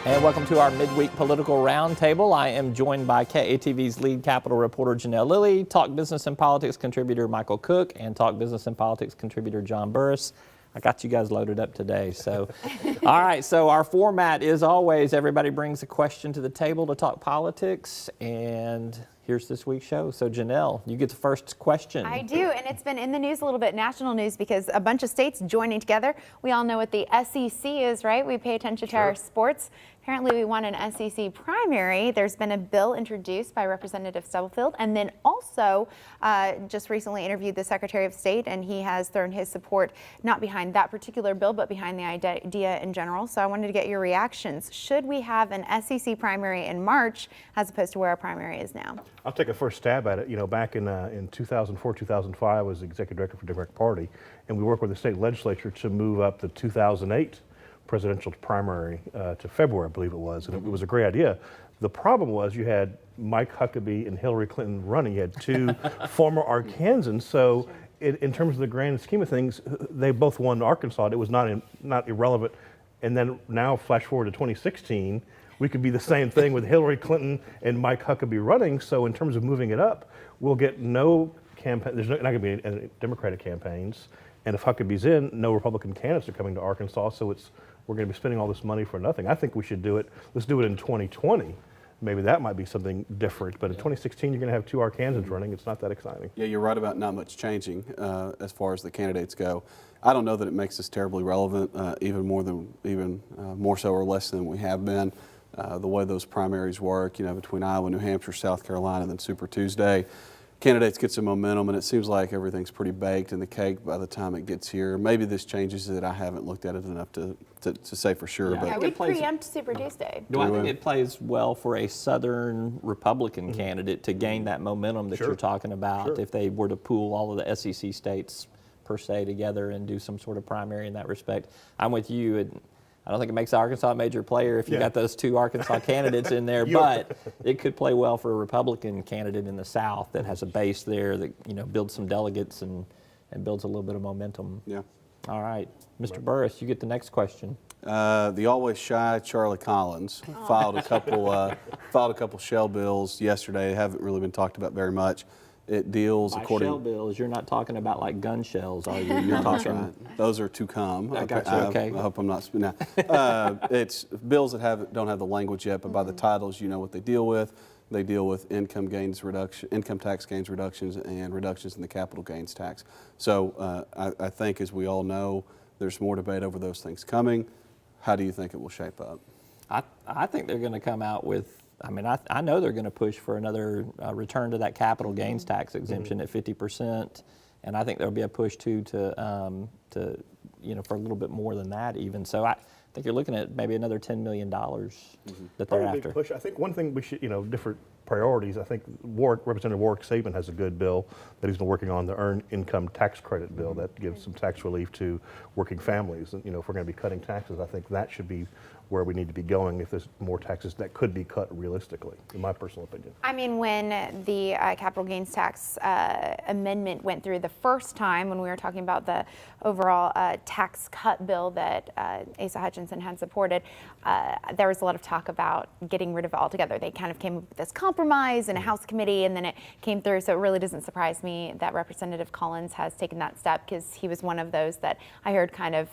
And welcome to our midweek political roundtable. I am joined by KATV's lead Capitol reporter Janelle Lilley, Talk Business and Politics contributor Michael Cook, and Talk Business and Politics contributor John Burris. I got you guys loaded up today. So, all right, so our format is always everybody brings a question to the table to talk politics, and here's this week's show. So Janelle, you get the first question. I do, and it's been in the news a little bit, national news, because a bunch of states joining together. We all know what the SEC is, right? We pay attention to our sports. Apparently we want an SEC primary. There's been a bill introduced by Representative Stubblefield, and then also just recently interviewed the Secretary of State, and he has thrown his support not behind that particular bill, but behind the idea in general. So I wanted to get your reactions. Should we have an SEC primary in March as opposed to where our primary is now? I'll take a first stab at it. You know, back in 2004, 2005, I was the executive director for the Democratic Party, and we worked with the state legislature to move up the 2008 presidential primary to February, I believe it was, and it was a great idea. The problem was you had Mike Huckabee and Hillary Clinton running. You had two former Arkansans, so in terms of the grand scheme of things, they both won Arkansas. It was not irrelevant. And then now flash forward to 2016, we could be the same thing with Hillary Clinton and Mike Huckabee running. So in terms of moving it up, we'll get no campaign. There's not going to be any Democratic campaigns. And if Huckabee's in, no Republican candidates are coming to Arkansas. So we're going to be spending all this money for nothing. I think we should do it. Let's do it in 2020. Maybe that might be something different. But in 2016, you're going to have two Arkansans running. It's not that exciting. Yeah, you're right about not much changing as far as the candidates go. I don't know that it makes us terribly relevant, even more so or less than we have been. The way those primaries work, you know, between Iowa, New Hampshire, South Carolina, and then Super Tuesday, candidates get some momentum, and it seems like everything's pretty baked in the cake by the time it gets here. Maybe this changes it. I haven't looked at it enough to say for sure. Yeah, but Yeah, we preempt Super Tuesday. No, I think it plays well for a Southern Republican candidate to gain that momentum that you're talking about if they were to pool all of the SEC states per se together and do some sort of primary in that respect. I'm with you. I don't think it makes Arkansas a major player if you got those two Arkansas candidates in there, but it could play well for a Republican candidate in the South that has a base there that, you know, builds some delegates and builds a little bit of momentum. Yeah. All right, Mr. Burris, you get the next question. The always shy Charlie Collins filed a couple shell bills yesterday. They haven't really been talked about very much. It deals By according. shell bills, you're not talking about like gun shells, are you? You're talking. Right. Those are to come. I got you. Okay. I hope I'm not. No. It's bills that don't have the language yet, but by the titles, you know what they deal with. They deal with income tax gains reductions, and reductions in the capital gains tax. So I think, as we all know, there's more debate over those things coming. How do you think it will shape up? I think they're going to come out with. I mean, I know they're going to push for another return to that capital gains tax exemption at 50%, and I think there'll be a push too to you know, for a little bit more than that even. So I think you're looking at maybe another $10 million that they're after. Push. I think one thing we should, you know, different priorities. I think Representative Warwick Saban has a good bill that he's been working on, the Earned Income Tax Credit bill that gives some tax relief to working families. And, you know, if we're going to be cutting taxes, I think that should be where we need to be going if there's more taxes that could be cut realistically, in my personal opinion. I mean, when the capital gains tax amendment went through the first time, when we were talking about the overall tax cut bill that Asa Hutchinson had supported, there was a lot of talk about getting rid of it altogether. They kind of came up with this compromise in a House committee, and then it came through. So it really doesn't surprise me that Representative Collins has taken that step, because he was one of those that I heard kind of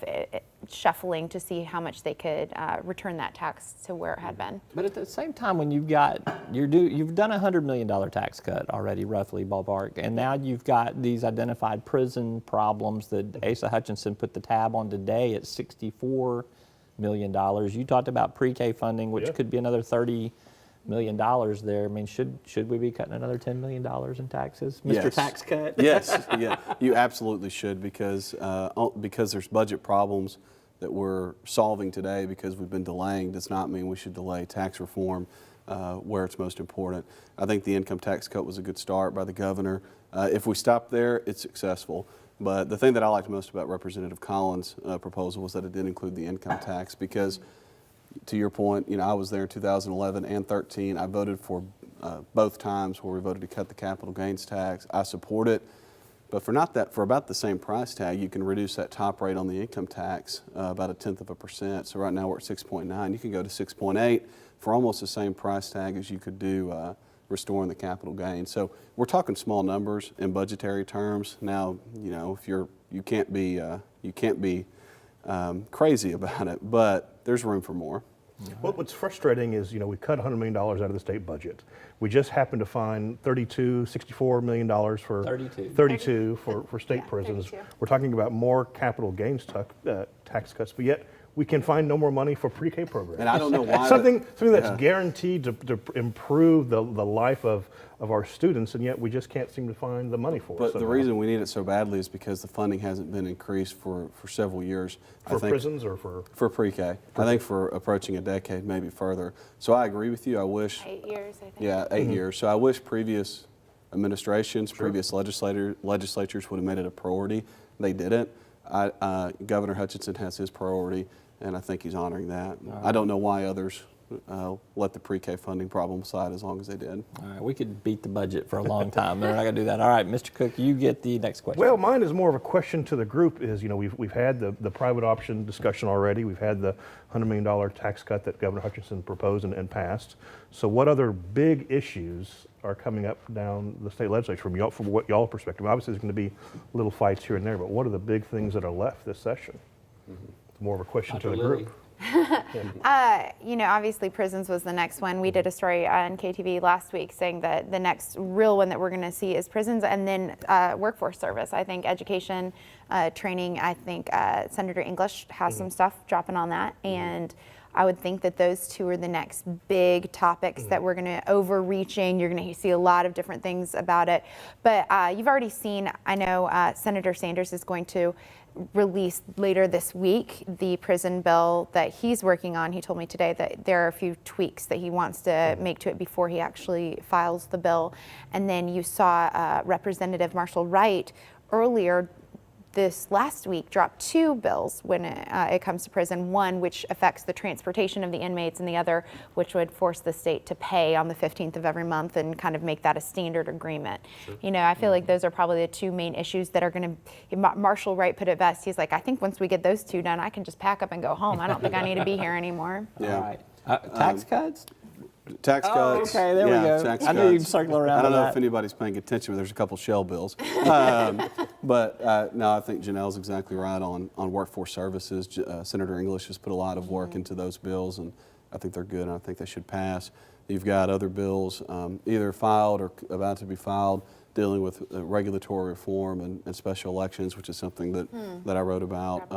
shuffling to see how much they could return that tax to where it had been. But at the same time, when you've done a $100 million tax cut already, roughly ballpark, and now you've got these identified prison problems that Asa Hutchinson put the tab on today at $64 million. You talked about pre-K funding, which could be another $30 million there. I mean, should we be cutting another $10 million in taxes, Mr. Yes. Tax Cut? Yes, yeah, you absolutely should, because there's budget problems that we're solving today because we've been delaying does not mean we should delay tax reform where it's most important. I think the income tax cut was a good start by the governor. If we stop there, it's successful. But the thing that I liked most about Representative Collins' proposal was that it did include the income tax, because to your point, you know, I was there in 2011 and 13. I voted for both times where we voted to cut the capital gains tax. I support it. But for about the same price tag, you can reduce that top rate on the income tax about 0.1%. So right now we're at 6.9. You can go to 6.8 for almost the same price tag as you could do restoring the capital gain. So we're talking small numbers in budgetary terms. Now, if you can't be crazy about it, but there's room for more. What's frustrating is, we cut $100 million out of the state budget. We just happened to find $64 million for 32 for state prisons. 32. We're talking about more capital gains tax cuts, but yet we can find no more money for pre-K programs. And I don't know why. something that's guaranteed to improve the life of our students, and yet we just can't seem to find the money for it. But the reason we need it so badly is because the funding hasn't been increased for several years. For prisons or for? For pre-K. I think for approaching a decade, maybe further. So I agree with you. I wish. 8 years, I think. Yeah, 8 years. So I wish previous administrations, previous legislatures would have made it a priority. They didn't. Governor Hutchinson has his priority, and I think he's honoring that. I don't know why others let the pre-K funding problem slide as long as they did. All right, we could beat the budget for a long time. They're not going to do that. All right, Mr. Cook, you get the next question. Well, mine is more of a question to the group. Is we've had the private option discussion already. We've had the $100 million tax cut that Governor Hutchinson proposed and passed. So what other big issues are coming up down the state legislature from what y'all perspective? Obviously, there's going to be little fights here and there, but what are the big things that are left this session? It's more of a question to the group. Obviously prisons was the next one. We did a story on KATV last week saying that the next real one that we're going to see is prisons, and then workforce service. I think education, training, I think Senator English has some stuff dropping on that, and I would think that those two are the next big topics that we're going to overreaching. You're going to see a lot of different things about it. But you've already seen, I know Senator Sanders is going to release later this week the prison bill that he's working on. He told me today that there are a few tweaks that he wants to make to it before he actually files the bill. And then you saw Representative Marshall Wright earlier this last week dropped 2 bills when it comes to prison. One which affects the transportation of the inmates, and the other which would force the state to pay on the 15th of every month and kind of make that a standard agreement. Sure. I feel like those are probably the 2 main issues that are going to, Marshall Wright put it best. He's like, I think once we get those 2 done, I can just pack up and go home. I don't think I need to be here anymore. Yeah. All right. Tax cuts? Tax cuts. Okay, there we go. Tax I knew you'd cuts. circle around. I don't know that. if anybody's paying attention, but there's a couple shell bills. But no, I think Janelle's exactly right on workforce services. Senator English has put a lot of work into those bills, and I think they're good, and I think they should pass. You've got other bills either filed or about to be filed dealing with regulatory reform and special elections, which is something that I wrote about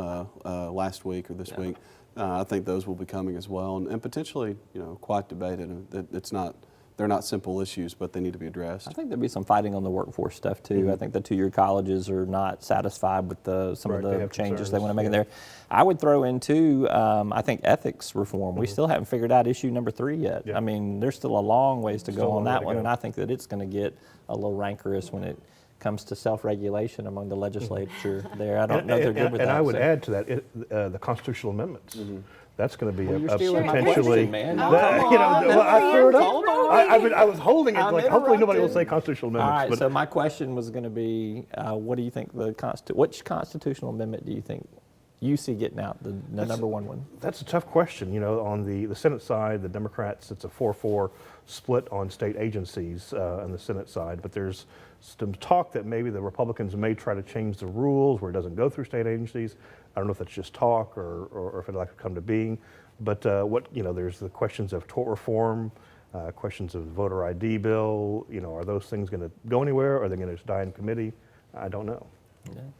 last week or this week. I think those will be coming as well, and potentially, quite debated. They're not simple issues, but they need to be addressed. I think there'll be some fighting on the workforce stuff too. I think the 2-year colleges are not satisfied with some of the changes they want to make in there. I would throw in too, I think ethics reform. We still haven't figured out issue number 3 yet. I mean, there's still a long ways to go on that one, and I think that it's going to get a little rancorous when it comes to self-regulation among the legislature there. I don't know if they're good with that. And I would add to that the constitutional amendments. That's going to be You're a stealing my potentially. question, man. I was holding it like hopefully nobody will say constitutional All amendments. right, so my question was going to be, what do you think which constitutional amendment do you think you see getting out, the number one? That's a tough question. On the Senate side, the Democrats, it's a 4-4 split on state agencies on the Senate side, but there's some talk that maybe the Republicans may try to change the rules where it doesn't go through state agencies. I don't know if that's just talk or if it'll come to being, but there's the questions of tort reform, questions of the voter ID bill. Are those things going to go anywhere? Or are they going to just die in committee? I don't know.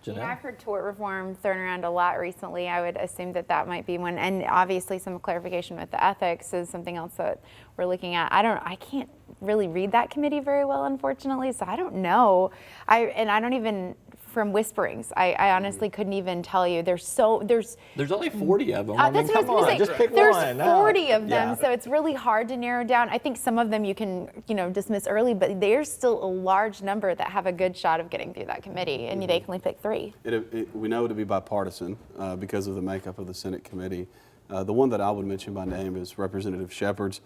Janelle? I've heard tort reform thrown around a lot recently. I would assume that might be one, and obviously some clarification with the ethics is something else that we're looking at. I can't really read that committee very well, unfortunately, so I don't know. I don't even, from whisperings, I honestly couldn't even tell you. There's only 40 of them. I mean, that's what I come was on, going to say. just pick There's one. 40 of them, Yeah. so it's really hard to narrow down. I think some of them you can, dismiss early, but there's still a large number that have a good shot of getting through that committee, and they can only pick 3. We know it to be bipartisan because of the makeup of the Senate committee. The one that I would mention by name is Representative Shepherd's.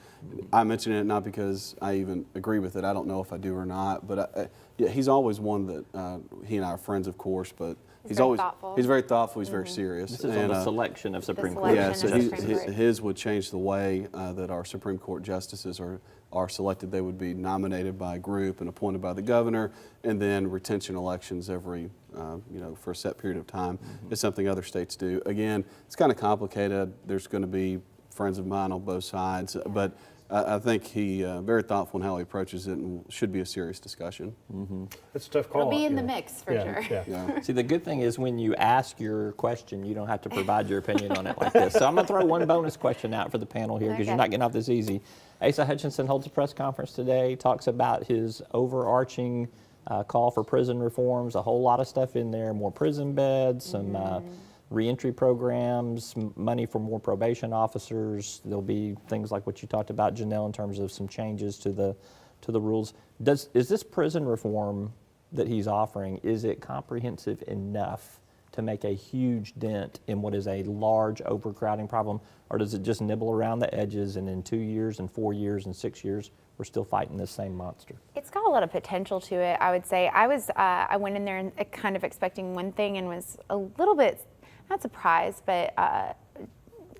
I mention it not because I even agree with it. I don't know if I do or not, but yeah, he's always one that he and I are friends, of course, but he's very always thoughtful. He's very thoughtful. He's very serious. This is on the selection of Supreme Court selection Yeah, so of justices. Supreme Court. his would change the way that our Supreme Court justices are selected. They would be nominated by a group and appointed by the governor, and then retention elections every, for a set period of time. It's something other states do. Again, it's kind of complicated. There's going to be friends of mine on both sides, but I think he very thoughtful in how he approaches it, and should be a serious discussion. It's a tough call. It'll be in the you know. mix for Yeah, sure. yeah. Yeah. See, the good thing is when you ask your question, you don't have to provide your opinion on it like this. So I'm going to throw one bonus question out for the panel here because you're Okay. not getting off this easy. Asa Hutchinson holds a press conference today, talks about his overarching call for prison reforms, a whole lot of stuff in there, more prison beds, some reentry programs, money for more probation officers. There'll be things like what you talked about, Janelle, in terms of some changes to the rules. Is this prison reform that he's offering, is it comprehensive enough to make a huge dent in what is a large overcrowding problem, or does it just nibble around the edges and in 2 years and 4 years and 6 years we're still fighting this same monster? It's got a lot of potential to it, I would say. I went in there and kind of expecting one thing and was a little bit, not surprised, but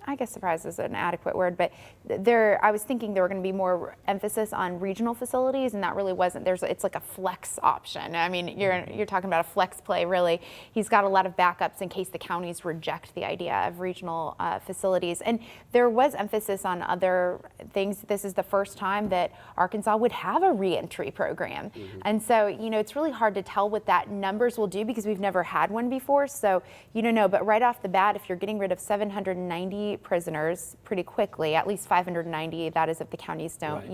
I guess surprised is an adequate word, but I was thinking there were going to be more emphasis on regional facilities, and that really wasn't. It's like a flex option. I mean, you're talking about a flex play, really. He's got a lot of backups in case the counties reject the idea of regional facilities, and there was emphasis on other things. This is the first time that Arkansas would have a reentry program, and so it's really hard to tell what that numbers will do because we've never had one before. So you don't know, but right off the bat, if you're getting rid of 790 prisoners pretty quickly, at least 590, that is if the counties don't,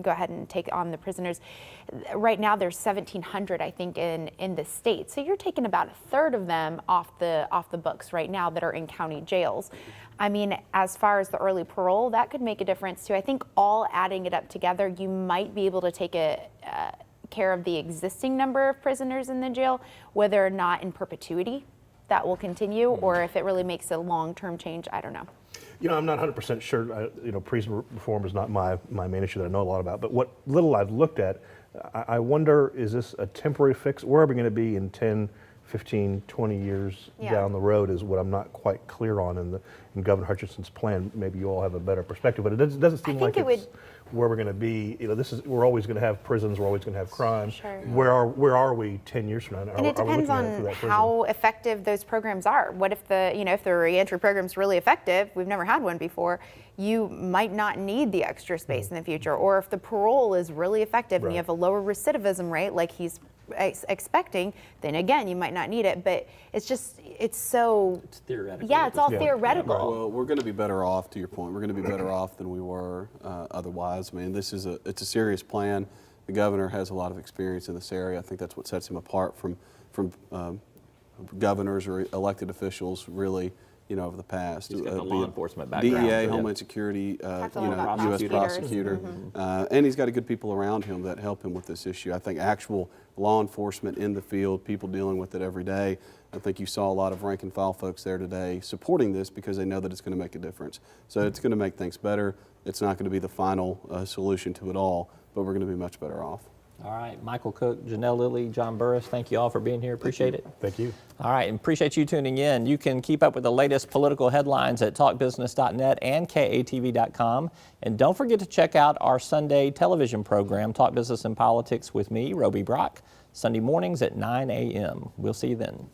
go ahead and take on the prisoners. Right now there's 1,700, I think, in the state. So you're taking about a third of them off the books right now that are in county jails. I mean, as far as the early parole, that could make a difference too. I think all adding it up together, you might be able to take care of the existing number of prisoners in the jail, whether or not in perpetuity that will continue, or if it really makes a long-term change, I don't know. I'm not 100% sure. Prison reform is not my main issue that I know a lot about. But what little I've looked at, I wonder, is this a temporary fix? Where are we going to be in 10, 15, 20 years down the road is what I'm not quite clear on in Governor Hutchinson's plan. Maybe you all have a better perspective, but it doesn't seem like it's where we're going to be. We're always going to have prisons, we're always going to have crime. Sure. Where are we 10 years from now? And it depends on how effective those programs are. What if if the reentry program is really effective, we've never had one before, you might not need the extra space in the future. Or if the parole is really effective and you have a lower recidivism rate like he's expecting, then again, you might not need it. But it's theoretical. Yeah, it's all theoretical. Well, we're going to be better off, to your point. We're going to be better off than we were otherwise. I mean, it's a serious plan. The governor has a lot of experience in this area. I think that's what sets him apart from governors or elected officials, really, over the past. He's got the law enforcement background. DEA, Homeland Security, U.S. prosecutor, and he's got good people around him that help him with this issue. I think actual law enforcement in the field, people dealing with it every day. I think you saw a lot of rank and file folks there today supporting this because they know that it's going to make a difference. So it's going to make things better. It's not going to be the final solution to it all, but we're going to be much better off. All right, Michael Cook, Janelle Lilley, John Burris, thank you all for being here. Appreciate it. Thank you. All right, and appreciate you tuning in. You can keep up with the latest political headlines at talkbusiness.net and KATV.com. And don't forget to check out our Sunday television program, Talk Business and Politics with me, Roby Brock, Sunday mornings at 9 a.m. We'll see you then.